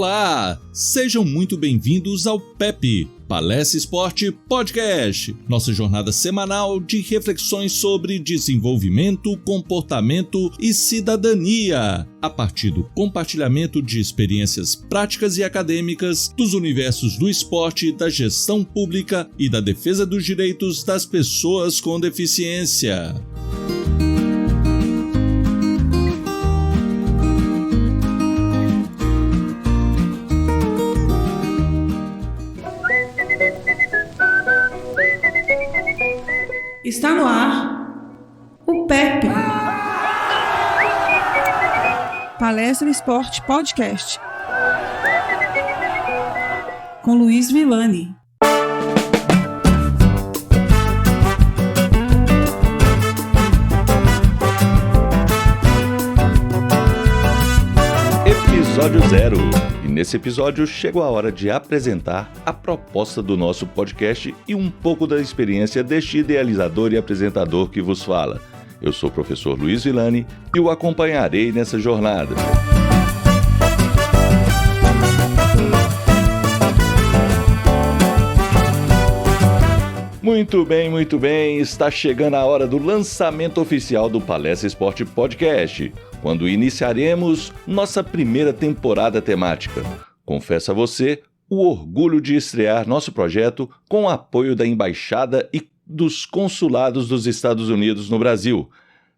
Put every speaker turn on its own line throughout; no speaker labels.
Olá! Sejam muito bem-vindos ao PEP, Palestra Esporte Podcast, nossa jornada semanal de reflexões sobre desenvolvimento, comportamento e cidadania, a partir do compartilhamento de experiências práticas e acadêmicas dos universos do esporte, da gestão pública e da defesa dos direitos das pessoas com deficiência.
Está no ar o PEP, Palestra Esporte Podcast, com Luiz Villani.
Episódio 0. E nesse episódio chegou a hora de apresentar a proposta do nosso podcast e um pouco da experiência deste idealizador e apresentador que vos fala. Eu sou o professor Luiz Villani e o acompanharei nessa jornada. Muito bem, está chegando a hora do lançamento oficial do Palestra Esporte Podcast, quando iniciaremos nossa primeira temporada temática. Confesso a você o orgulho de estrear nosso projeto com o apoio da Embaixada e dos Consulados dos Estados Unidos no Brasil,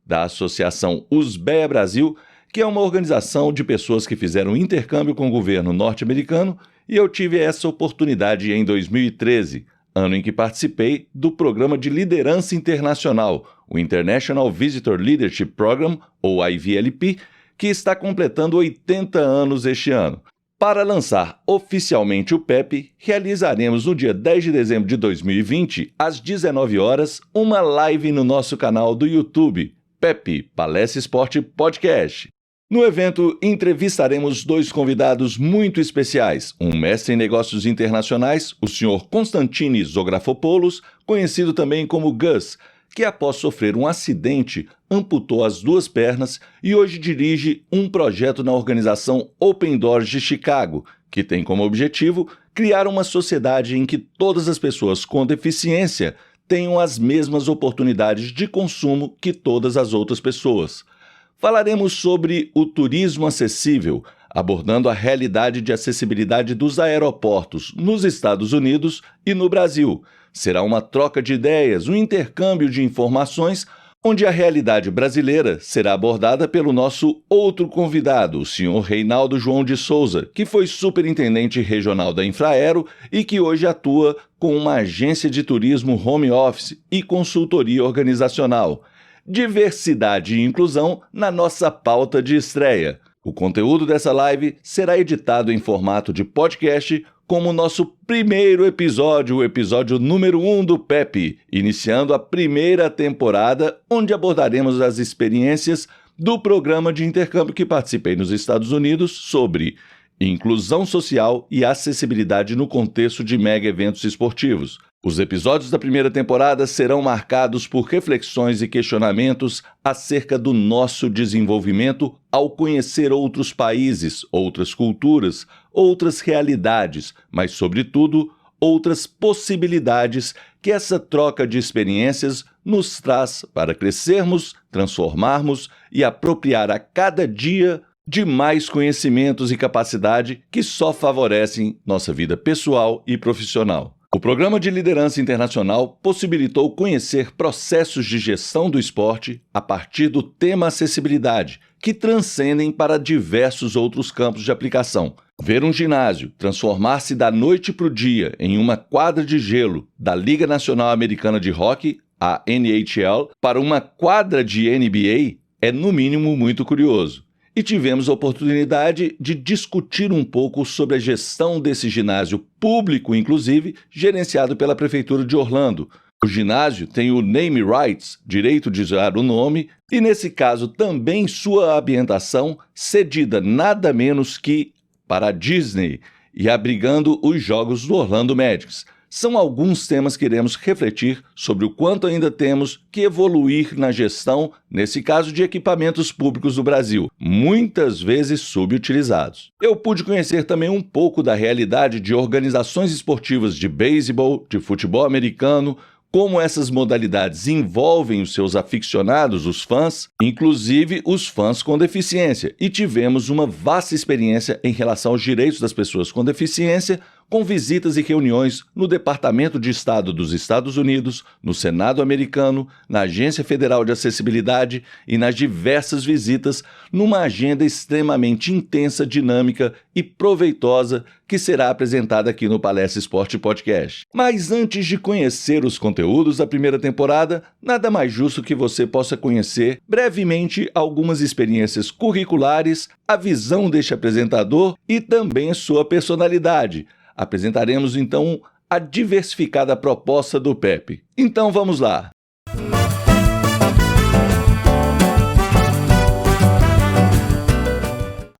da Associação USBEA Brasil, que é uma organização de pessoas que fizeram intercâmbio com o governo norte-americano, e eu tive essa oportunidade em 2013, ano em que participei do Programa de Liderança Internacional, o International Visitor Leadership Program, ou IVLP, que está completando 80 anos este ano. Para lançar oficialmente o PEP, realizaremos no dia 10 de dezembro de 2020, às 19 horas, uma live no nosso canal do YouTube, PEP, Palestra Esporte Podcast. No evento, entrevistaremos dois convidados muito especiais, um mestre em negócios internacionais, o Sr. Constantini Zografopoulos, conhecido também como Gus, que após sofrer um acidente, amputou as duas pernas e hoje dirige um projeto na organização Open Doors de Chicago, que tem como objetivo criar uma sociedade em que todas as pessoas com deficiência tenham as mesmas oportunidades de consumo que todas as outras pessoas. Falaremos sobre o turismo acessível, abordando a realidade de acessibilidade dos aeroportos nos Estados Unidos e no Brasil. Será uma troca de ideias, um intercâmbio de informações, onde a realidade brasileira será abordada pelo nosso outro convidado, o Sr. Reinaldo João de Souza, que foi superintendente regional da Infraero e que hoje atua com uma agência de turismo home office e consultoria organizacional. Diversidade e inclusão na nossa pauta de estreia. O conteúdo dessa live será editado em formato de podcast como o nosso primeiro episódio, o episódio número 1 do PEP, iniciando a primeira temporada, onde abordaremos as experiências do programa de intercâmbio que participei nos Estados Unidos sobre inclusão social e acessibilidade no contexto de mega eventos esportivos. Os episódios da primeira temporada serão marcados por reflexões e questionamentos acerca do nosso desenvolvimento ao conhecer outros países, outras culturas, outras realidades, mas, sobretudo, outras possibilidades que essa troca de experiências nos traz para crescermos, transformarmos e apropriar a cada dia de mais conhecimentos e capacidade que só favorecem nossa vida pessoal e profissional. O Programa de Liderança Internacional possibilitou conhecer processos de gestão do esporte a partir do tema acessibilidade, que transcendem para diversos outros campos de aplicação. Ver um ginásio transformar-se da noite para o dia em uma quadra de gelo da Liga Nacional Americana de Hockey, a NHL, para uma quadra de NBA é, no mínimo, muito curioso. E tivemos a oportunidade de discutir um pouco sobre a gestão desse ginásio público, inclusive, gerenciado pela Prefeitura de Orlando. O ginásio tem o name rights, direito de usar o nome, e nesse caso também sua ambientação cedida nada menos que para a Disney e abrigando os jogos do Orlando Magic. são alguns temas que iremos refletir sobre o quanto ainda temos que evoluir na gestão, nesse caso de equipamentos públicos do Brasil, muitas vezes subutilizados. Eu pude conhecer também um pouco da realidade de organizações esportivas de beisebol, de futebol americano, como essas modalidades envolvem os seus aficionados, os fãs, inclusive os fãs com deficiência, e tivemos uma vasta experiência em relação aos direitos das pessoas com deficiência, com visitas e reuniões no Departamento de Estado dos Estados Unidos, no Senado americano, na Agência Federal de Acessibilidade e nas diversas visitas, numa agenda extremamente intensa, dinâmica e proveitosa que será apresentada aqui no Palestra Esporte Podcast. Mas antes de conhecer os conteúdos da primeira temporada, nada mais justo que você possa conhecer brevemente algumas experiências curriculares, a visão deste apresentador e também sua personalidade. Apresentaremos então a diversificada proposta do PEP. Então vamos lá!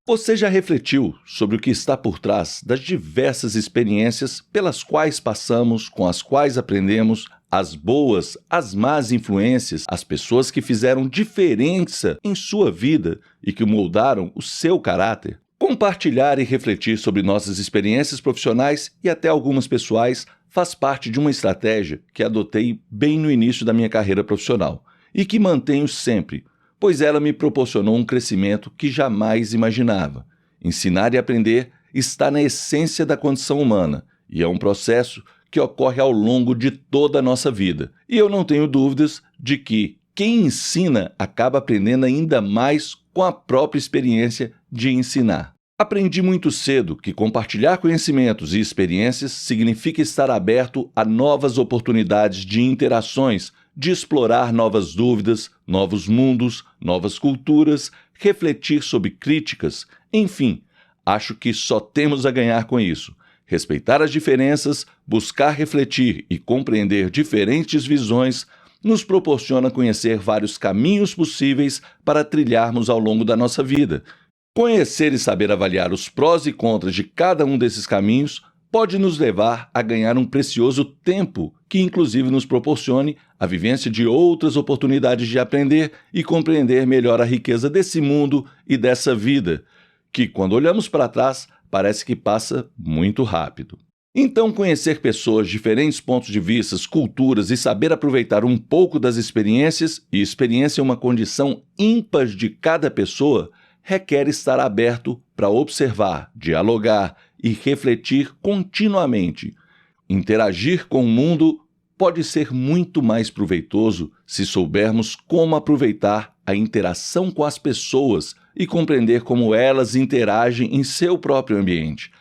Você já refletiu sobre o que está por trás das diversas experiências pelas quais passamos, com as quais aprendemos, as boas, as más influências, as pessoas que fizeram diferença em sua vida e que moldaram o seu caráter? Compartilhar e refletir sobre nossas experiências profissionais e até algumas pessoais faz parte de uma estratégia que adotei bem no início da minha carreira profissional e que mantenho sempre, pois ela me proporcionou um crescimento que jamais imaginava. Ensinar e aprender está na essência da condição humana e é um processo que ocorre ao longo de toda a nossa vida. E eu não tenho dúvidas de que quem ensina acaba aprendendo ainda mais com a própria experiência de ensinar. Aprendi muito cedo que compartilhar conhecimentos e experiências significa estar aberto a novas oportunidades de interações, de explorar novas dúvidas, novos mundos, novas culturas, refletir sobre críticas, enfim, acho que só temos a ganhar com isso. Respeitar as diferenças, buscar refletir e compreender diferentes visões nos proporciona conhecer vários caminhos possíveis para trilharmos ao longo da nossa vida. Conhecer e saber avaliar os prós e contras de cada um desses caminhos pode nos levar a ganhar um precioso tempo que inclusive nos proporcione a vivência de outras oportunidades de aprender e compreender melhor a riqueza desse mundo e dessa vida, que quando olhamos para trás parece que passa muito rápido. Então, conhecer pessoas, diferentes pontos de vista, culturas e saber aproveitar um pouco das experiências, e experiência é uma condição ímpar de cada pessoa, requer estar aberto para observar, dialogar e refletir continuamente. Interagir com o mundo pode ser muito mais proveitoso se soubermos como aproveitar a interação com as pessoas e compreender como elas interagem em seu próprio ambiente.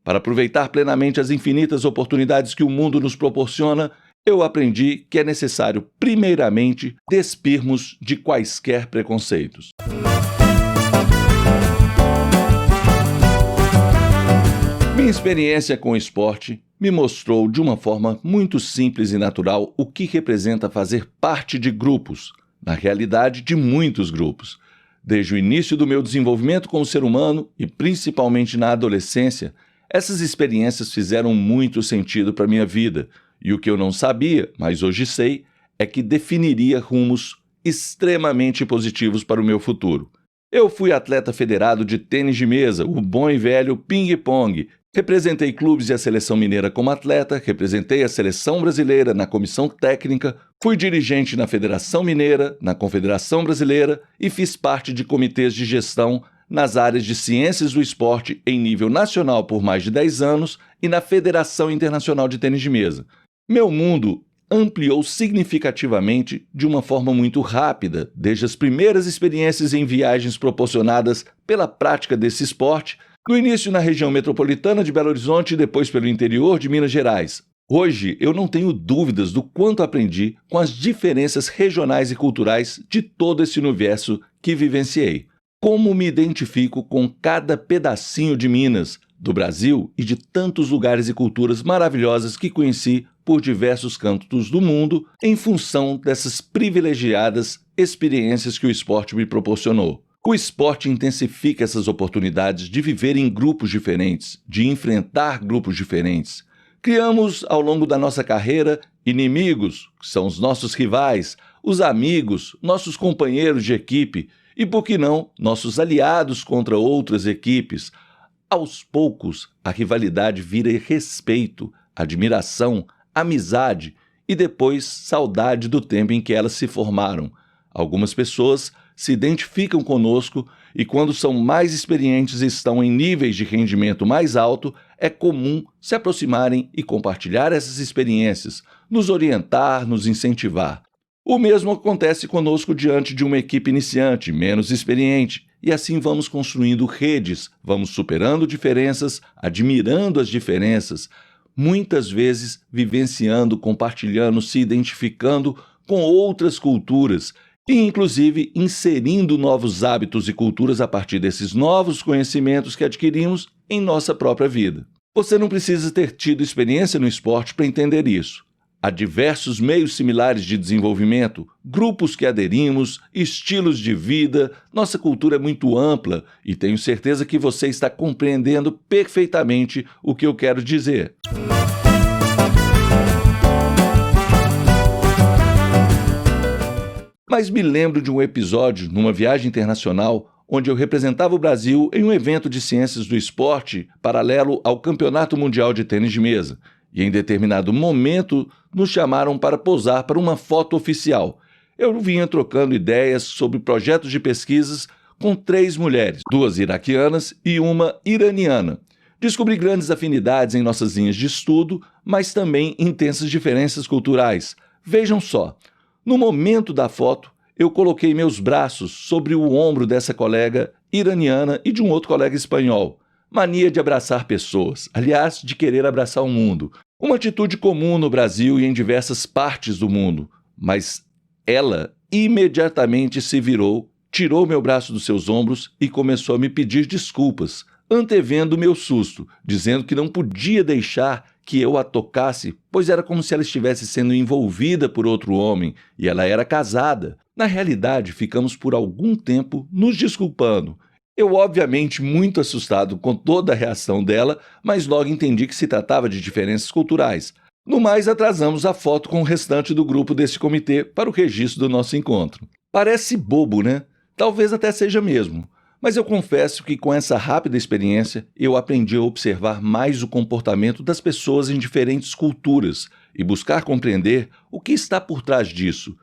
Para aproveitar plenamente as infinitas oportunidades que o mundo nos proporciona, eu aprendi que é necessário, primeiramente, despirmos de quaisquer preconceitos. Minha experiência com o esporte me mostrou de uma forma muito simples e natural o que representa fazer parte de grupos, na realidade de muitos grupos. Desde o início do meu desenvolvimento como ser humano e principalmente na adolescência, essas experiências fizeram muito sentido para a minha vida, e o que eu não sabia, mas hoje sei, é que definiria rumos extremamente positivos para o meu futuro. Eu fui atleta federado de tênis de mesa, o bom e velho ping-pong. Representei clubes e a seleção mineira como atleta, representei a seleção brasileira na comissão técnica, fui dirigente na Federação Mineira, na Confederação Brasileira e fiz parte de comitês de gestão nas áreas de ciências do esporte em nível nacional por mais de 10 anos e na Federação Internacional de Tênis de Mesa. Meu mundo ampliou significativamente de uma forma muito rápida, desde as primeiras experiências em viagens proporcionadas pela prática desse esporte, no início na região metropolitana de Belo Horizonte e depois pelo interior de Minas Gerais. Hoje, eu não tenho dúvidas do quanto aprendi com as diferenças regionais e culturais de todo esse universo que vivenciei. Como me identifico com cada pedacinho de Minas, do Brasil e de tantos lugares e culturas maravilhosas que conheci por diversos cantos do mundo em função dessas privilegiadas experiências que o esporte me proporcionou. O esporte intensifica essas oportunidades de viver em grupos diferentes, de enfrentar grupos diferentes. Criamos, ao longo da nossa carreira, inimigos, que são os nossos rivais, os amigos, nossos companheiros de equipe e, por que não, nossos aliados contra outras equipes. Aos poucos, a rivalidade vira respeito, admiração, amizade e depois saudade do tempo em que elas se formaram. Algumas pessoas se identificam conosco e, quando são mais experientes e estão em níveis de rendimento mais alto, é comum se aproximarem e compartilhar essas experiências, nos orientar, nos incentivar. O mesmo acontece conosco diante de uma equipe iniciante, menos experiente, e assim vamos construindo redes, vamos superando diferenças, admirando as diferenças, muitas vezes vivenciando, compartilhando, se identificando com outras culturas e, inclusive, inserindo novos hábitos e culturas a partir desses novos conhecimentos que adquirimos em nossa própria vida. Você não precisa ter tido experiência no esporte para entender isso. Há diversos meios similares de desenvolvimento, grupos que aderimos, estilos de vida, nossa cultura é muito ampla e tenho certeza que você está compreendendo perfeitamente o que eu quero dizer. Mas me lembro de um episódio numa viagem internacional onde eu representava o Brasil em um evento de ciências do esporte paralelo ao Campeonato Mundial de Tênis de Mesa. E em determinado momento nos chamaram para posar para uma foto oficial. Eu vinha trocando ideias sobre projetos de pesquisas com 3 mulheres, 2 iraquianas e uma iraniana. Descobri grandes afinidades em nossas linhas de estudo, mas também intensas diferenças culturais. Vejam só, no momento da foto, eu coloquei meus braços sobre o ombro dessa colega iraniana e de um outro colega espanhol. Mania de abraçar pessoas, aliás, de querer abraçar o mundo. Uma atitude comum no Brasil e em diversas partes do mundo. Mas ela imediatamente se virou, tirou meu braço dos seus ombros e começou a me pedir desculpas, antevendo o meu susto, dizendo que não podia deixar que eu a tocasse, pois era como se ela estivesse sendo envolvida por outro homem e ela era casada. Na realidade, ficamos por algum tempo nos desculpando. Eu, obviamente, muito assustado com toda a reação dela, mas logo entendi que se tratava de diferenças culturais. No mais, atrasamos a foto com o restante do grupo desse comitê para o registro do nosso encontro. Parece bobo, né? Talvez até seja mesmo. Mas eu confesso que com essa rápida experiência, eu aprendi a observar mais o comportamento das pessoas em diferentes culturas e buscar compreender o que está por trás disso.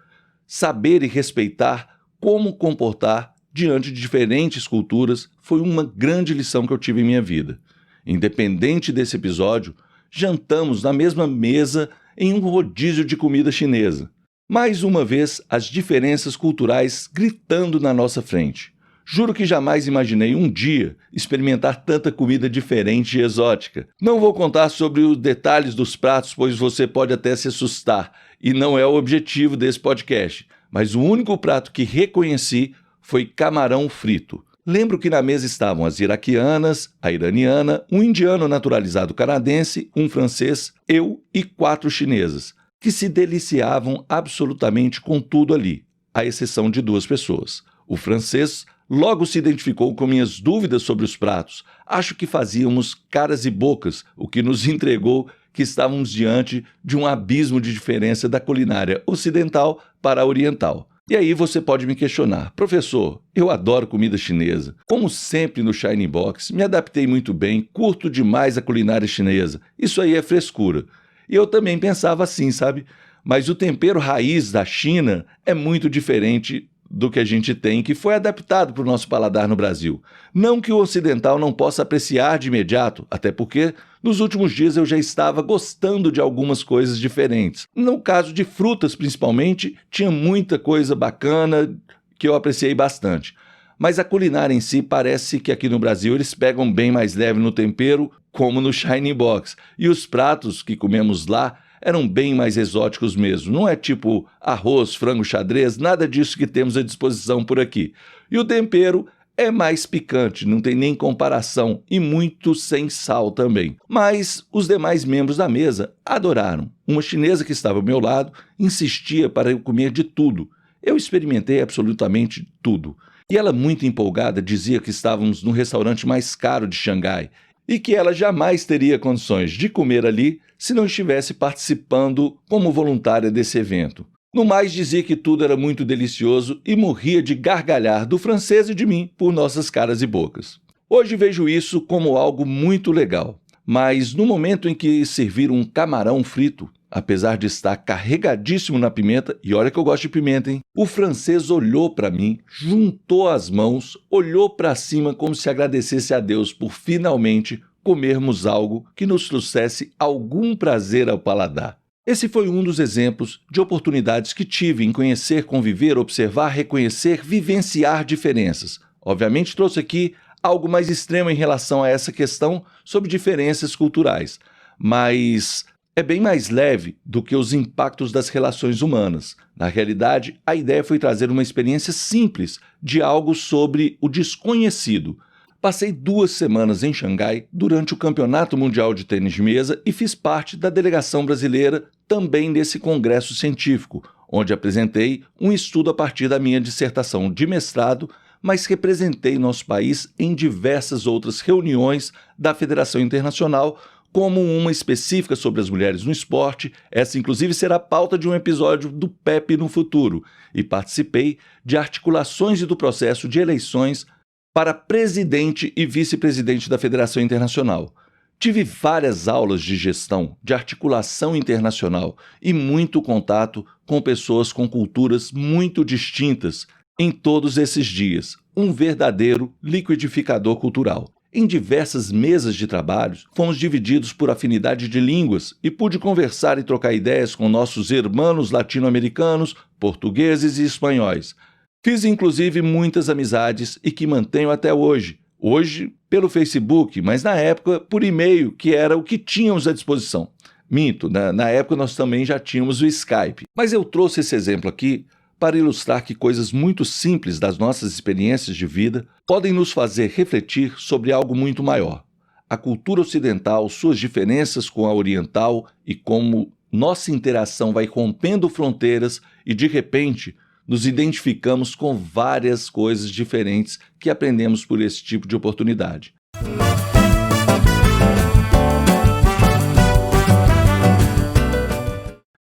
Saber e respeitar como comportar diante de diferentes culturas foi uma grande lição que eu tive em minha vida. Independente desse episódio, jantamos na mesma mesa em um rodízio de comida chinesa. Mais uma vez, as diferenças culturais gritando na nossa frente. Juro que jamais imaginei um dia experimentar tanta comida diferente e exótica. Não vou contar sobre os detalhes dos pratos, pois você pode até se assustar, e não é o objetivo desse podcast. Mas o único prato que reconheci foi camarão frito. Lembro que na mesa estavam as iraquianas, a iraniana, um indiano naturalizado canadense, um francês, eu e 4 chinesas, que se deliciavam absolutamente com tudo ali, à exceção de 2 pessoas. O francês logo se identificou com minhas dúvidas sobre os pratos. Acho que fazíamos caras e bocas, o que nos entregou que estávamos diante de um abismo de diferença da culinária ocidental para a oriental. E aí você pode me questionar: professor, eu adoro comida chinesa. Como sempre no Shiny Box, me adaptei muito bem, curto demais a culinária chinesa. Isso aí é frescura. E eu também pensava assim, sabe? Mas o tempero raiz da China é muito diferente do que a gente tem, que foi adaptado para o nosso paladar no Brasil. Não que o ocidental não possa apreciar de imediato, até porque nos últimos dias eu já estava gostando de algumas coisas diferentes. No caso de frutas, principalmente, tinha muita coisa bacana que eu apreciei bastante. Mas a culinária em si parece que aqui no Brasil eles pegam bem mais leve no tempero, como no Shiny Box. E os pratos que comemos lá eram bem mais exóticos mesmo. Não é tipo arroz, frango, xadrez, nada disso que temos à disposição por aqui. E o tempero é mais picante, não tem nem comparação, e muito sem sal também. Mas os demais membros da mesa adoraram. Uma chinesa que estava ao meu lado insistia para eu comer de tudo. Eu experimentei absolutamente tudo. E ela, muito empolgada, dizia que estávamos no restaurante mais caro de Xangai e que ela jamais teria condições de comer ali se não estivesse participando como voluntária desse evento. No mais, dizia que tudo era muito delicioso e morria de gargalhar do francês e de mim por nossas caras e bocas. Hoje vejo isso como algo muito legal, mas no momento em que serviram um camarão frito, apesar de estar carregadíssimo na pimenta, e olha que eu gosto de pimenta, hein? O francês olhou para mim, juntou as mãos, olhou para cima como se agradecesse a Deus por finalmente comermos algo que nos trouxesse algum prazer ao paladar. Esse foi um dos exemplos de oportunidades que tive em conhecer, conviver, observar, reconhecer, vivenciar diferenças. Obviamente trouxe aqui algo mais extremo em relação a essa questão sobre diferenças culturais, mas é bem mais leve do que os impactos das relações humanas. Na realidade, a ideia foi trazer uma experiência simples de algo sobre o desconhecido. Passei 2 semanas em Xangai durante o Campeonato Mundial de Tênis de Mesa e fiz parte da delegação brasileira também nesse congresso científico, onde apresentei um estudo a partir da minha dissertação de mestrado, mas representei nosso país em diversas outras reuniões da Federação Internacional, como uma específica sobre as mulheres no esporte. Essa inclusive será pauta de um episódio do PEP no futuro, e participei de articulações e do processo de eleições para presidente e vice-presidente da Federação Internacional. Tive várias aulas de gestão, de articulação internacional e muito contato com pessoas com culturas muito distintas em todos esses dias. Um verdadeiro liquidificador cultural. Em diversas mesas de trabalhos, fomos divididos por afinidade de línguas e pude conversar e trocar ideias com nossos irmãos latino-americanos, portugueses e espanhóis. Fiz inclusive muitas amizades e que mantenho até hoje. Hoje pelo Facebook, mas na época por e-mail, que era o que tínhamos à disposição. Minto, na época nós também já tínhamos o Skype. Mas eu trouxe esse exemplo aqui para ilustrar que coisas muito simples das nossas experiências de vida podem nos fazer refletir sobre algo muito maior. A cultura ocidental, suas diferenças com a oriental e como nossa interação vai rompendo fronteiras e, de repente, nos identificamos com várias coisas diferentes que aprendemos por esse tipo de oportunidade.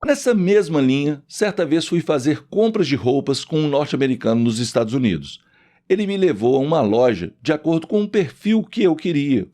Nessa mesma linha, certa vez fui fazer compras de roupas com um norte-americano nos Estados Unidos. Ele me levou a uma loja de acordo com o perfil que eu queria.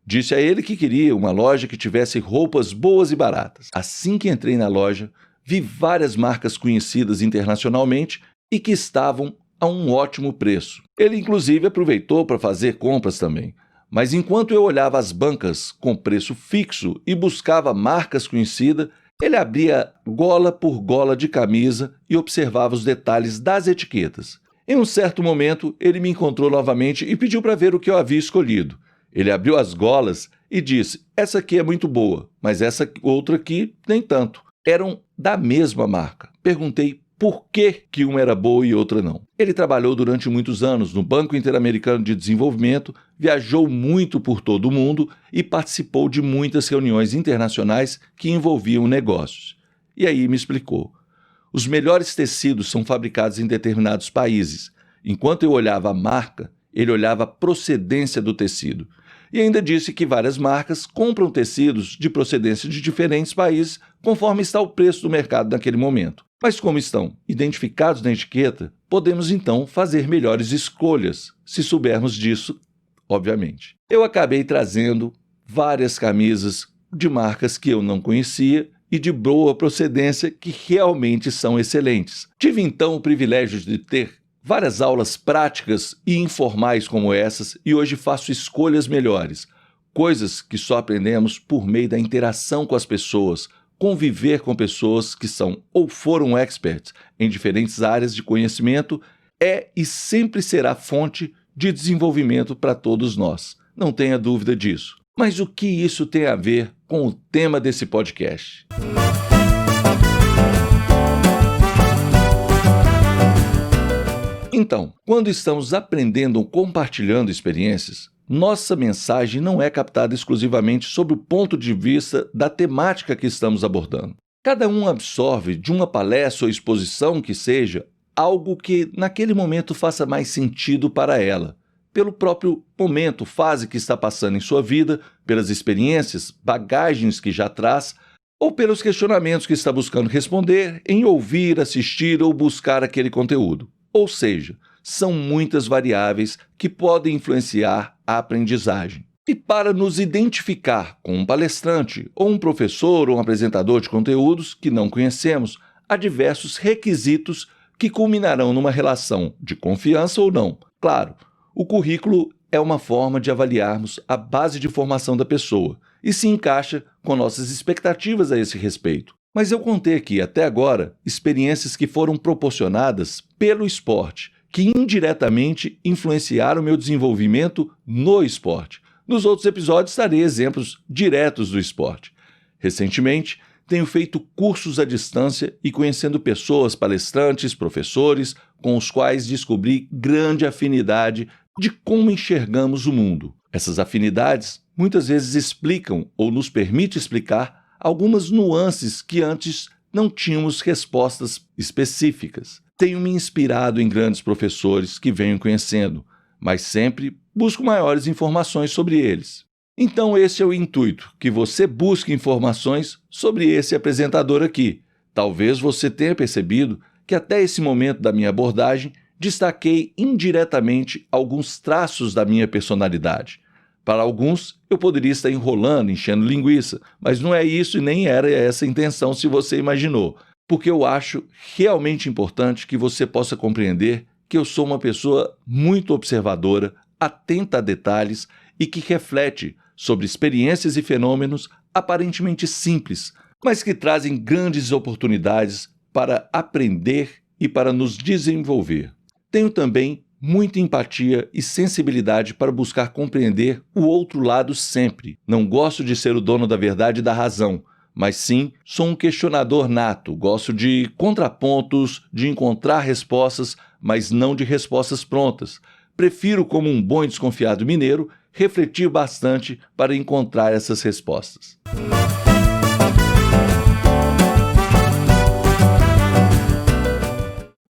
Disse a ele que queria uma loja que tivesse roupas boas e baratas. Assim que entrei na loja, vi várias marcas conhecidas internacionalmente e que estavam a um ótimo preço. Ele inclusive aproveitou para fazer compras também. Mas enquanto eu olhava as bancas com preço fixo e buscava marcas conhecidas, ele abria gola por gola de camisa e observava os detalhes das etiquetas. Em um certo momento, ele me encontrou novamente e pediu para ver o que eu havia escolhido. Ele abriu as golas e disse: "Essa aqui é muito boa, mas essa outra aqui nem tanto." Eram da mesma marca. Perguntei por que uma era boa e outra não. Ele trabalhou durante muitos anos no Banco Interamericano de Desenvolvimento, viajou muito por todo o mundo e participou de muitas reuniões internacionais que envolviam negócios. E aí me explicou. Os melhores tecidos são fabricados em determinados países. Enquanto eu olhava a marca, ele olhava a procedência do tecido. E ainda disse que várias marcas compram tecidos de procedência de diferentes países conforme está o preço do mercado naquele momento. Mas como estão identificados na etiqueta, podemos então fazer melhores escolhas, se soubermos disso, obviamente. Eu acabei trazendo várias camisas de marcas que eu não conhecia e de boa procedência que realmente são excelentes. Tive então o privilégio de ter várias aulas práticas e informais como essas e hoje faço escolhas melhores, coisas que só aprendemos por meio da interação com as pessoas, conviver com pessoas que são ou foram experts em diferentes áreas de conhecimento é e sempre será fonte de desenvolvimento para todos nós. Não tenha dúvida disso. Mas o que isso tem a ver com o tema desse podcast? Então, quando estamos aprendendo ou compartilhando experiências, nossa mensagem não é captada exclusivamente sob o ponto de vista da temática que estamos abordando. Cada um absorve de uma palestra ou exposição que seja algo que naquele momento faça mais sentido para ela, pelo próprio momento, fase que está passando em sua vida, pelas experiências, bagagens que já traz, ou pelos questionamentos que está buscando responder em ouvir, assistir ou buscar aquele conteúdo. Ou seja, são muitas variáveis que podem influenciar a aprendizagem. E para nos identificar com um palestrante, ou um professor ou um apresentador de conteúdos que não conhecemos, há diversos requisitos que culminarão numa relação de confiança ou não. Claro, o currículo é uma forma de avaliarmos a base de formação da pessoa e se encaixa com nossas expectativas a esse respeito. Mas eu contei aqui, até agora, experiências que foram proporcionadas pelo esporte, que indiretamente influenciaram o meu desenvolvimento no esporte. Nos outros episódios, darei exemplos diretos do esporte. Recentemente, tenho feito cursos à distância e conhecendo pessoas, palestrantes, professores, com os quais descobri grande afinidade de como enxergamos o mundo. Essas afinidades muitas vezes explicam ou nos permitem explicar algumas nuances que antes não tínhamos respostas específicas. Tenho me inspirado em grandes professores que venho conhecendo, mas sempre busco maiores informações sobre eles. Então esse é o intuito, que você busque informações sobre esse apresentador aqui. Talvez você tenha percebido que até esse momento da minha abordagem destaquei indiretamente alguns traços da minha personalidade. Para alguns, eu poderia estar enrolando, enchendo linguiça, mas não é isso e nem era essa a intenção se você imaginou, porque eu acho realmente importante que você possa compreender que eu sou uma pessoa muito observadora, atenta a detalhes e que reflete sobre experiências e fenômenos aparentemente simples, mas que trazem grandes oportunidades para aprender e para nos desenvolver. Tenho também muita empatia e sensibilidade para buscar compreender o outro lado sempre. Não gosto de ser o dono da verdade e da razão, mas sim sou um questionador nato. Gosto de contrapontos, de encontrar respostas, mas não de respostas prontas. Prefiro, como um bom e desconfiado mineiro, refletir bastante para encontrar essas respostas.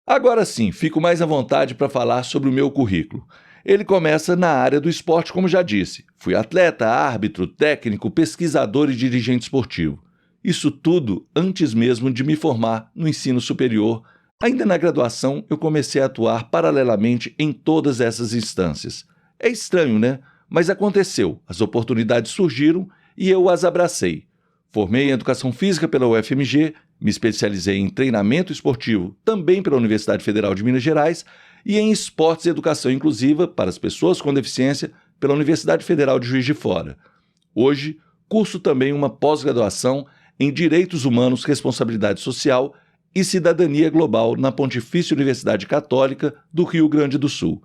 Agora sim, fico mais à vontade para falar sobre o meu currículo. Ele começa na área do esporte, como já disse. Fui atleta, árbitro, técnico, pesquisador e dirigente esportivo. Isso tudo antes mesmo de me formar no ensino superior. Ainda na graduação, eu comecei a atuar paralelamente em todas essas instâncias. É estranho, né? Mas aconteceu. As oportunidades surgiram e eu as abracei. Formei em Educação Física pela UFMG, me especializei em treinamento esportivo também pela Universidade Federal de Minas Gerais e em Esportes e Educação Inclusiva para as pessoas com deficiência pela Universidade Federal de Juiz de Fora. Hoje, curso também uma pós-graduação em Direitos Humanos, Responsabilidade Social e Cidadania Global na Pontifícia Universidade Católica do Rio Grande do Sul.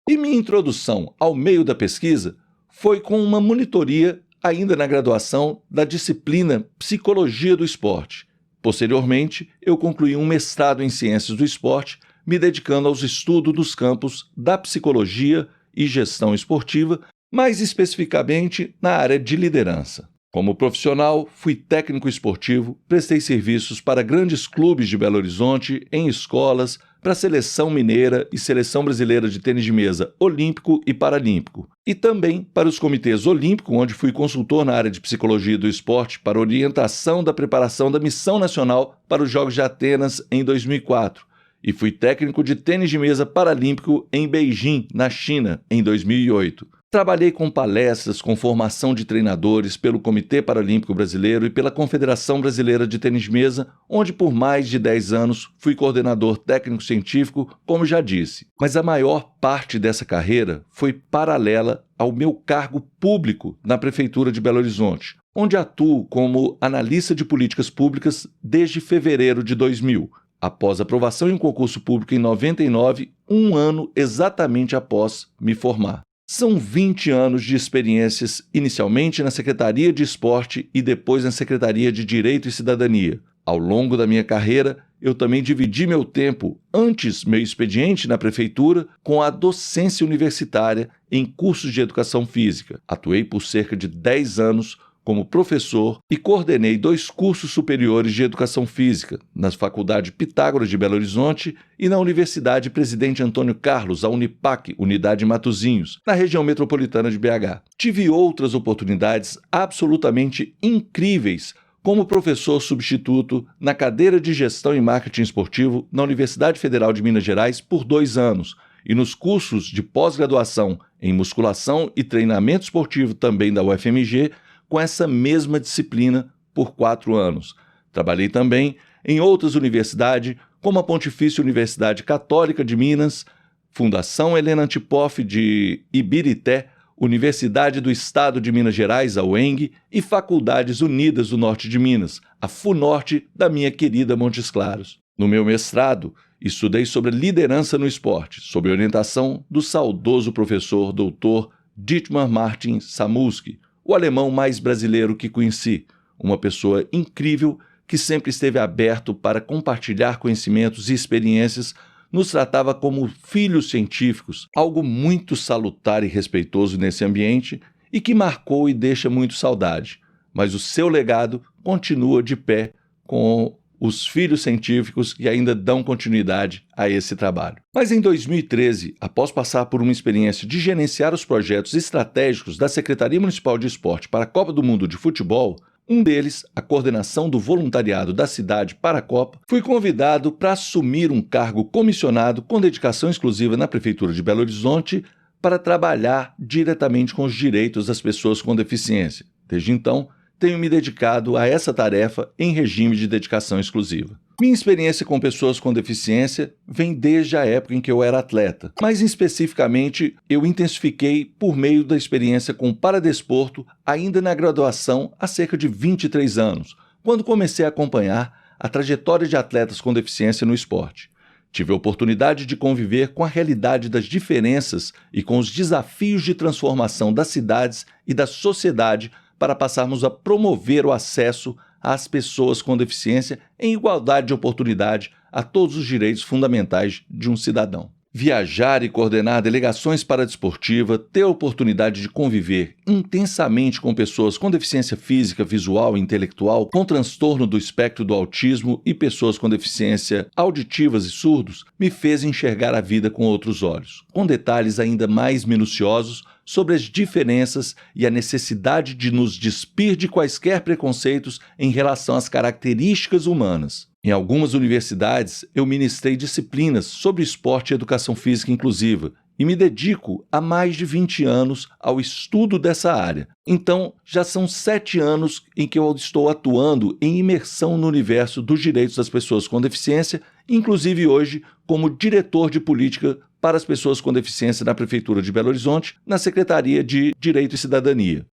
E minha introdução ao meio da pesquisa foi com uma monitoria ainda na graduação da disciplina Psicologia do Esporte. Posteriormente, eu concluí um mestrado em Ciências do Esporte, me dedicando aos estudos dos campos da psicologia e gestão esportiva, mais especificamente na área de liderança. Como profissional, fui técnico esportivo, prestei serviços para grandes clubes de Belo Horizonte, em escolas, para a Seleção Mineira e Seleção Brasileira de Tênis de Mesa Olímpico e Paralímpico, e também para os comitês olímpicos, onde fui consultor na área de Psicologia do Esporte para orientação da preparação da Missão Nacional para os Jogos de Atenas em 2004, e fui técnico de Tênis de Mesa Paralímpico em Beijing, na China, em 2008. Trabalhei com palestras, com formação de treinadores pelo Comitê Paralímpico Brasileiro e pela Confederação Brasileira de Tênis de Mesa, onde por mais de 10 anos fui coordenador técnico-científico, como já disse. Mas a maior parte dessa carreira foi paralela ao meu cargo público na Prefeitura de Belo Horizonte, onde atuo como analista de políticas públicas desde fevereiro de 2000, após aprovação em um concurso público em 99, um ano exatamente após me formar. São 20 anos de experiências, inicialmente na Secretaria de Esporte e depois na Secretaria de Direito e Cidadania. Ao longo da minha carreira, eu também dividi meu tempo, antes meu expediente na Prefeitura, com a docência universitária em cursos de Educação Física. Atuei por cerca de 10 anos como professor e coordenei 2 cursos superiores de Educação Física, na Faculdade Pitágoras de Belo Horizonte e na Universidade Presidente Antônio Carlos, a Unipac, Unidade Matozinhos, na região metropolitana de BH. Tive outras oportunidades absolutamente incríveis, como professor substituto na cadeira de Gestão e Marketing Esportivo na Universidade Federal de Minas Gerais por 2 anos e nos cursos de pós-graduação em Musculação e Treinamento Esportivo também da UFMG com essa mesma disciplina por 4 anos. Trabalhei também em outras universidades, como a Pontifícia Universidade Católica de Minas, Fundação Helena Antipoff de Ibirité, Universidade do Estado de Minas Gerais, a UENG, e Faculdades Unidas do Norte de Minas, a FUNORTE da minha querida Montes Claros. No meu mestrado, estudei sobre liderança no esporte, sob orientação do saudoso professor Dr. Dietmar Martin Samuski, o alemão mais brasileiro que conheci, uma pessoa incrível que sempre esteve aberto para compartilhar conhecimentos e experiências, nos tratava como filhos científicos, algo muito salutar e respeitoso nesse ambiente e que marcou e deixa muito saudade. Mas o seu legado continua de pé com os filhos científicos que ainda dão continuidade a esse trabalho. Mas em 2013, após passar por uma experiência de gerenciar os projetos estratégicos da Secretaria Municipal de Esporte para a Copa do Mundo de Futebol, um deles, a coordenação do voluntariado da cidade para a Copa, fui convidado para assumir um cargo comissionado com dedicação exclusiva na Prefeitura de Belo Horizonte para trabalhar diretamente com os direitos das pessoas com deficiência. Desde então, tenho me dedicado a essa tarefa em regime de dedicação exclusiva. Minha experiência com pessoas com deficiência vem desde a época em que eu era atleta, mas especificamente eu intensifiquei por meio da experiência com o paradesporto ainda na graduação há cerca de 23 anos, quando comecei a acompanhar a trajetória de atletas com deficiência no esporte. Tive a oportunidade de conviver com a realidade das diferenças e com os desafios de transformação das cidades e da sociedade para passarmos a promover o acesso às pessoas com deficiência em igualdade de oportunidade a todos os direitos fundamentais de um cidadão. Viajar e coordenar delegações paradesportivas, ter a oportunidade de conviver intensamente com pessoas com deficiência física, visual e intelectual, com transtorno do espectro do autismo e pessoas com deficiência auditivas e surdos, me fez enxergar a vida com outros olhos, com detalhes ainda mais minuciosos sobre as diferenças e a necessidade de nos despir de quaisquer preconceitos em relação às características humanas. Em algumas universidades, eu ministrei disciplinas sobre esporte e educação física inclusiva e me dedico há mais de 20 anos ao estudo dessa área. Então, já são 7 anos em que eu estou atuando em imersão no universo dos direitos das pessoas com deficiência, inclusive hoje como diretor de política para as pessoas com deficiência na Prefeitura de Belo Horizonte, na Secretaria de Direito e Cidadania.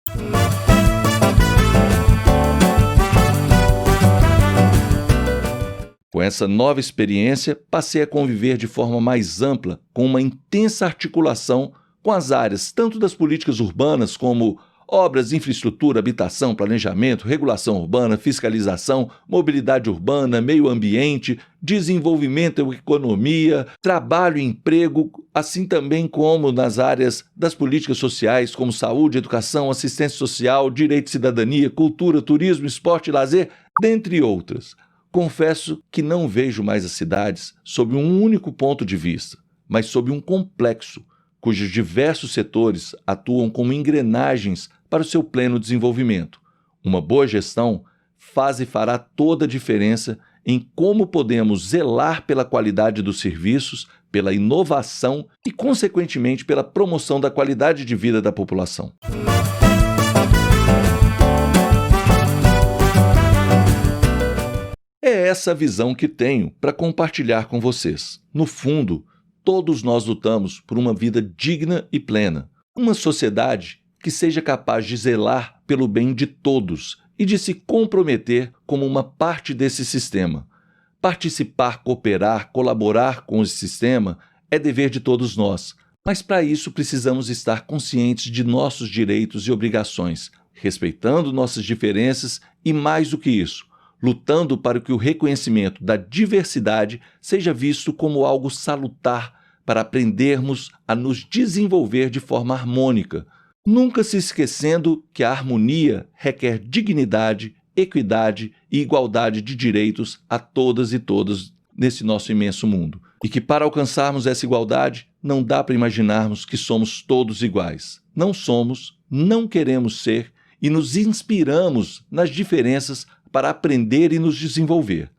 Com essa nova experiência, passei a conviver de forma mais ampla, com uma intensa articulação com as áreas tanto das políticas urbanas como obras, infraestrutura, habitação, planejamento, regulação urbana, fiscalização, mobilidade urbana, meio ambiente, desenvolvimento e economia, trabalho e emprego, assim também como nas áreas das políticas sociais como saúde, educação, assistência social, direito e cidadania, cultura, turismo, esporte e lazer, dentre outras. Confesso que não vejo mais as cidades sob um único ponto de vista, mas sob um complexo, cujos diversos setores atuam como engrenagens para o seu pleno desenvolvimento. Uma boa gestão faz e fará toda a diferença em como podemos zelar pela qualidade dos serviços, pela inovação e, consequentemente, pela promoção da qualidade de vida da população. É essa a visão que tenho para compartilhar com vocês. No fundo, todos nós lutamos por uma vida digna e plena, uma sociedade que seja capaz de zelar pelo bem de todos e de se comprometer como uma parte desse sistema. Participar, cooperar, colaborar com esse sistema é dever de todos nós, mas para isso precisamos estar conscientes de nossos direitos e obrigações, respeitando nossas diferenças e, mais do que isso, lutando para que o reconhecimento da diversidade seja visto como algo salutar para aprendermos a nos desenvolver de forma harmônica, nunca se esquecendo que a harmonia requer dignidade, equidade e igualdade de direitos a todas e todos nesse nosso imenso mundo. E que para alcançarmos essa igualdade, não dá para imaginarmos que somos todos iguais. Não somos, não queremos ser e nos inspiramos nas diferenças para aprender e nos desenvolver.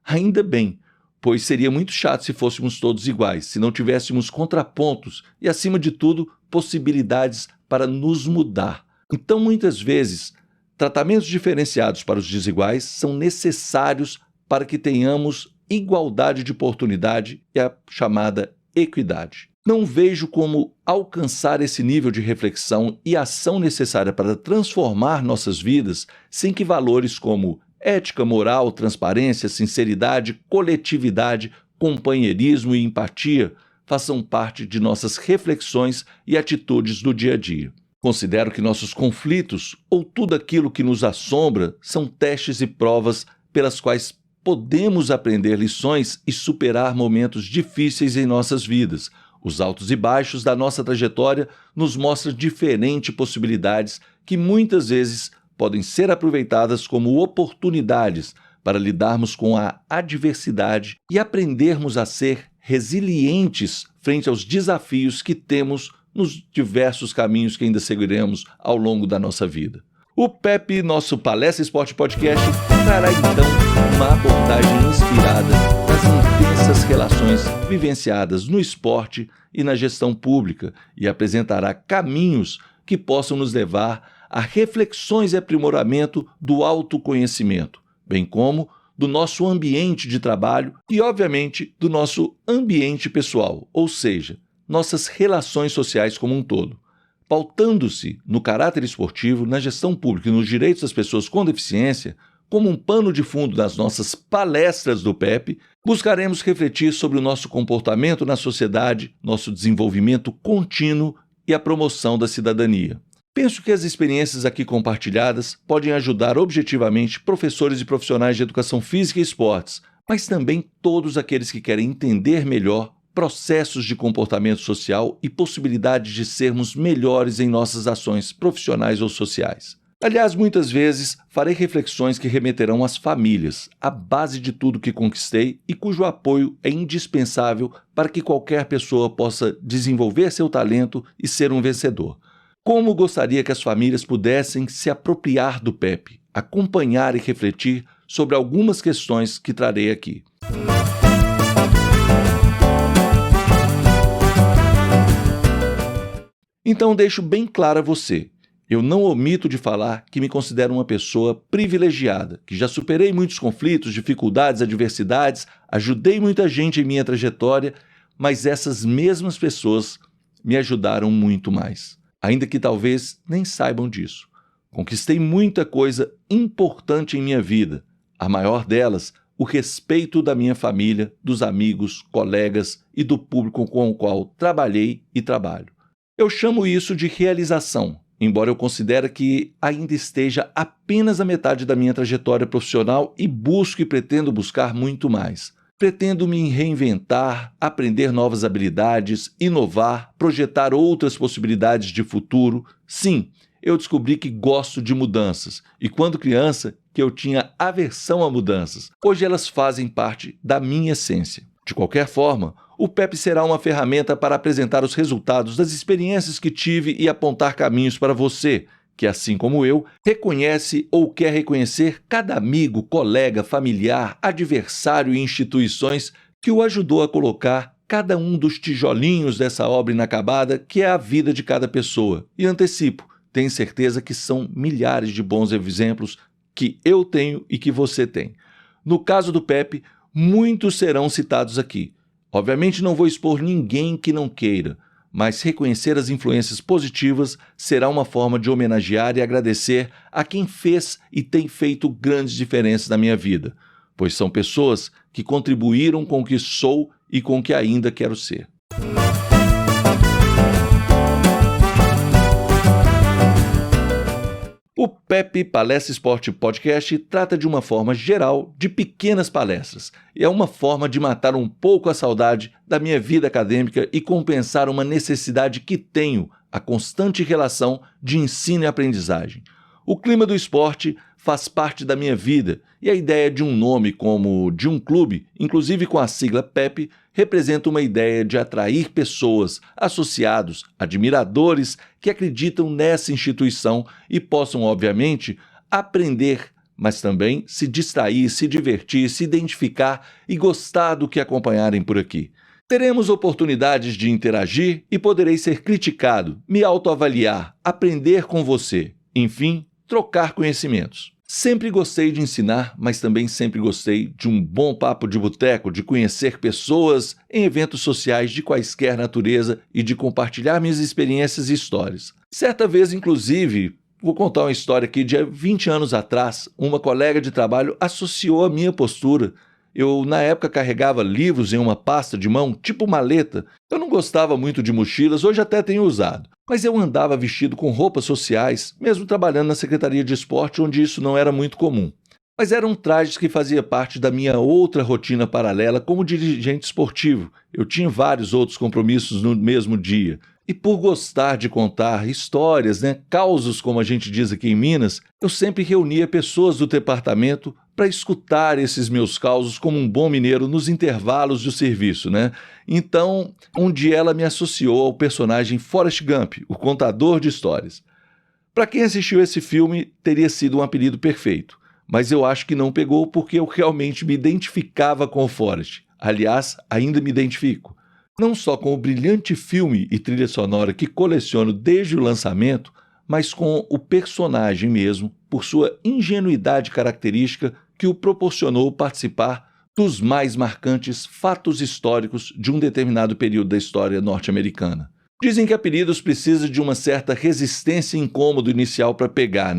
Ainda bem, pois seria muito chato se fôssemos todos iguais, se não tivéssemos contrapontos e, acima de tudo, possibilidades para nos mudar. Então, muitas vezes, tratamentos diferenciados para os desiguais são necessários para que tenhamos igualdade de oportunidade e a chamada equidade. Não vejo como alcançar esse nível de reflexão e ação necessária para transformar nossas vidas sem que valores como ética, moral, transparência, sinceridade, coletividade, companheirismo e empatia façam parte de nossas reflexões e atitudes do dia a dia. Considero que nossos conflitos, ou tudo aquilo que nos assombra, são testes e provas pelas quais podemos aprender lições e superar momentos difíceis em nossas vidas. Os altos e baixos da nossa trajetória nos mostram diferentes possibilidades que muitas vezes podem ser aproveitadas como oportunidades para lidarmos com a adversidade e aprendermos a ser resilientes frente aos desafios que temos nos diversos caminhos que ainda seguiremos ao longo da nossa vida. O PEP, nosso Palestra Esporte Podcast, trará então uma abordagem inspirada nas intensas relações vivenciadas no esporte e na gestão pública e apresentará caminhos que possam nos levar a reflexões e aprimoramento do autoconhecimento, bem como do nosso ambiente de trabalho e, obviamente, do nosso ambiente pessoal, ou seja, nossas relações sociais como um todo. Pautando-se no caráter esportivo, na gestão pública e nos direitos das pessoas com deficiência, como um pano de fundo das nossas palestras do PEP, buscaremos refletir sobre o nosso comportamento na sociedade, nosso desenvolvimento contínuo e a promoção da cidadania. Penso que as experiências aqui compartilhadas podem ajudar objetivamente professores e profissionais de educação física e esportes, mas também todos aqueles que querem entender melhor processos de comportamento social e possibilidades de sermos melhores em nossas ações profissionais ou sociais. Aliás, muitas vezes farei reflexões que remeterão às famílias, a base de tudo que conquistei e cujo apoio é indispensável para que qualquer pessoa possa desenvolver seu talento e ser um vencedor. Como gostaria que as famílias pudessem se apropriar do PEP, acompanhar e refletir sobre algumas questões que trarei aqui. Então deixo bem claro a você, eu não omito de falar que me considero uma pessoa privilegiada, que já superei muitos conflitos, dificuldades, adversidades, ajudei muita gente em minha trajetória, mas essas mesmas pessoas me ajudaram muito mais, ainda que talvez nem saibam disso. Conquistei muita coisa importante em minha vida, a maior delas, o respeito da minha família, dos amigos, colegas e do público com o qual trabalhei e trabalho. Eu chamo isso de realização, embora eu considere que ainda esteja apenas a metade da minha trajetória profissional e busco e pretendo buscar muito mais. Pretendo me reinventar, aprender novas habilidades, inovar, projetar outras possibilidades de futuro. Sim, eu descobri que gosto de mudanças e quando criança que eu tinha aversão a mudanças. Hoje elas fazem parte da minha essência. De qualquer forma, o PEP será uma ferramenta para apresentar os resultados das experiências que tive e apontar caminhos para você, que, assim como eu, reconhece ou quer reconhecer cada amigo, colega, familiar, adversário e instituições que o ajudou a colocar cada um dos tijolinhos dessa obra inacabada que é a vida de cada pessoa. E antecipo, tenho certeza que são milhares de bons exemplos que eu tenho e que você tem. No caso do PEP, muitos serão citados aqui. Obviamente não vou expor ninguém que não queira, mas reconhecer as influências positivas será uma forma de homenagear e agradecer a quem fez e tem feito grandes diferenças na minha vida, pois são pessoas que contribuíram com o que sou e com o que ainda quero ser. O PEP Palestra Esporte Podcast trata de uma forma geral de pequenas palestras. E é uma forma de matar um pouco a saudade da minha vida acadêmica e compensar uma necessidade que tenho, a constante relação de ensino e aprendizagem. O clima do esporte faz parte da minha vida e a ideia de um nome como de um clube, inclusive com a sigla PEP, representa uma ideia de atrair pessoas, associados, admiradores que acreditam nessa instituição e possam, obviamente, aprender mas também se distrair, se divertir, se identificar e gostar do que acompanharem por aqui. Teremos oportunidades de interagir e poderei ser criticado, me autoavaliar, aprender com você, enfim, trocar conhecimentos. Sempre gostei de ensinar, mas também sempre gostei de um bom papo de boteco, de conhecer pessoas em eventos sociais de quaisquer natureza e de compartilhar minhas experiências e histórias. Certa vez, inclusive, vou contar uma história aqui de 20 anos atrás, uma colega de trabalho associou a minha postura. Eu, na época, carregava livros em uma pasta de mão, tipo maleta. Eu não gostava muito de mochilas, hoje até tenho usado. Mas eu andava vestido com roupas sociais, mesmo trabalhando na Secretaria de Esporte, onde isso não era muito comum. Mas eram trajes que faziam parte da minha outra rotina paralela como dirigente esportivo. Eu tinha vários outros compromissos no mesmo dia. E por gostar de contar histórias, causos, como a gente diz aqui em Minas, eu sempre reunia pessoas do departamento para escutar esses meus causos como um bom mineiro nos intervalos do serviço, Então, um dia ela me associou ao personagem Forrest Gump, o contador de histórias. Para quem assistiu esse filme, teria sido um apelido perfeito, mas eu acho que não pegou porque eu realmente me identificava com o Forrest. Aliás, ainda me identifico. Não só com o brilhante filme e trilha sonora que coleciono desde o lançamento, mas com o personagem mesmo, por sua ingenuidade característica que o proporcionou participar dos mais marcantes fatos históricos de um determinado período da história norte-americana. Dizem que apelidos precisam de uma certa resistência e incômodo inicial para pegar,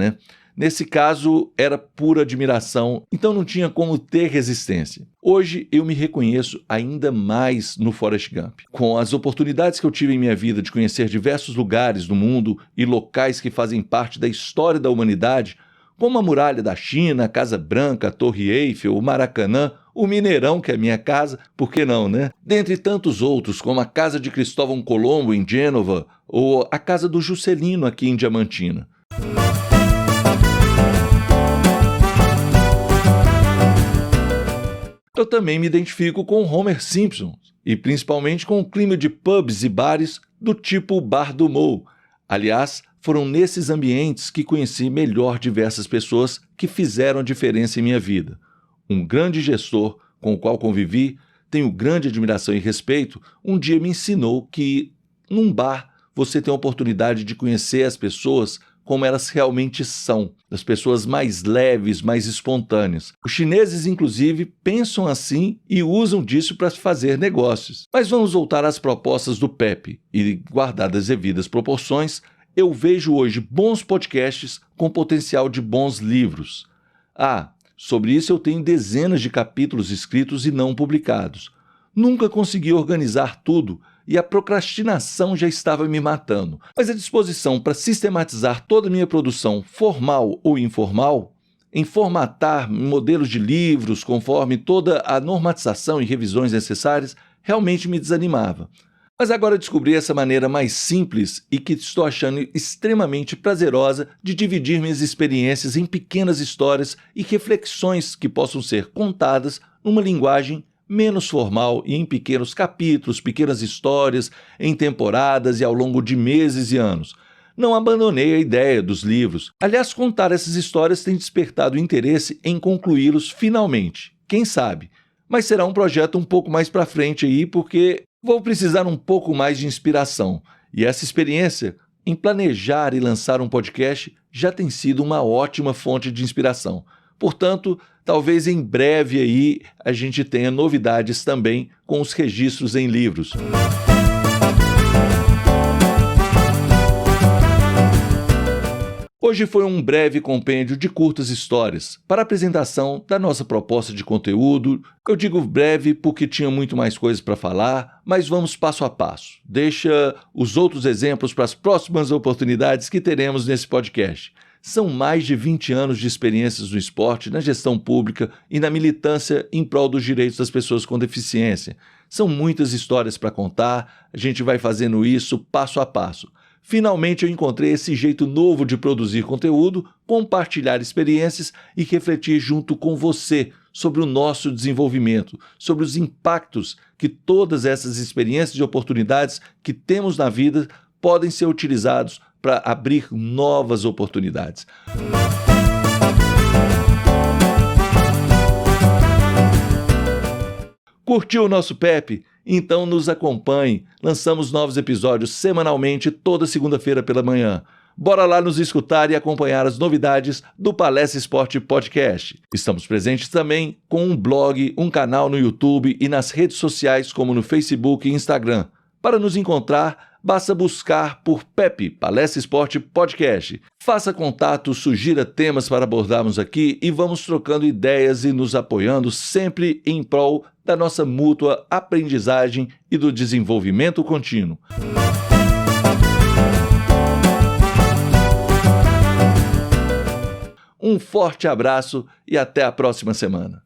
Nesse caso, era pura admiração, então não tinha como ter resistência. Hoje, eu me reconheço ainda mais no Forrest Gump. Com as oportunidades que eu tive em minha vida de conhecer diversos lugares do mundo e locais que fazem parte da história da humanidade, como a Muralha da China, a Casa Branca, a Torre Eiffel, o Maracanã, o Mineirão, que é minha casa, por que não, Dentre tantos outros, como a Casa de Cristóvão Colombo, em Gênova, ou a Casa do Juscelino, aqui em Diamantina. Eu também me identifico com Homer Simpson, e principalmente com o clima de pubs e bares do tipo Bar do Mo. Aliás, foram nesses ambientes que conheci melhor diversas pessoas que fizeram a diferença em minha vida. Um grande gestor com o qual convivi, tenho grande admiração e respeito, um dia me ensinou que, num bar, você tem a oportunidade de conhecer as pessoas como elas realmente são, as pessoas mais leves, mais espontâneas. Os chineses, inclusive, pensam assim e usam disso para fazer negócios. Mas vamos voltar às propostas do Pepe e, guardadas as devidas proporções, eu vejo hoje bons podcasts com potencial de bons livros. Sobre isso eu tenho dezenas de capítulos escritos e não publicados. Nunca consegui organizar tudo e a procrastinação já estava me matando. Mas a disposição para sistematizar toda a minha produção, formal ou informal, em formatar modelos de livros conforme toda a normatização e revisões necessárias, realmente me desanimava. Mas agora descobri essa maneira mais simples e que estou achando extremamente prazerosa de dividir minhas experiências em pequenas histórias e reflexões que possam ser contadas numa linguagem menos formal e em pequenos capítulos, pequenas histórias, em temporadas e ao longo de meses e anos. Não abandonei a ideia dos livros. Aliás, contar essas histórias tem despertado interesse em concluí-los finalmente. Quem sabe? Mas será um projeto um pouco mais para frente aí, porque vou precisar um pouco mais de inspiração. E essa experiência em planejar e lançar um podcast já tem sido uma ótima fonte de inspiração. Portanto, talvez em breve aí a gente tenha novidades também com os registros em livros. Hoje foi um breve compêndio de curtas histórias para a apresentação da nossa proposta de conteúdo. Eu digo breve porque tinha muito mais coisas para falar, mas vamos passo a passo. Deixa os outros exemplos para as próximas oportunidades que teremos nesse podcast. São mais de 20 anos de experiências no esporte, na gestão pública e na militância em prol dos direitos das pessoas com deficiência. São muitas histórias para contar, a gente vai fazendo isso passo a passo. Finalmente eu encontrei esse jeito novo de produzir conteúdo, compartilhar experiências e refletir junto com você sobre o nosso desenvolvimento, sobre os impactos que todas essas experiências e oportunidades que temos na vida podem ser utilizados para abrir novas oportunidades. Curtiu o nosso PEP? Então nos acompanhe. Lançamos novos episódios semanalmente toda segunda-feira pela manhã. Bora lá nos escutar e acompanhar as novidades do Palestra Esporte Podcast. Estamos presentes também com um blog, um canal no YouTube e nas redes sociais como no Facebook e Instagram. Para nos encontrar, basta buscar por PEP, Palestra Esporte Podcast. Faça contato, sugira temas para abordarmos aqui e vamos trocando ideias e nos apoiando sempre em prol da nossa mútua aprendizagem e do desenvolvimento contínuo. Um forte abraço e até a próxima semana.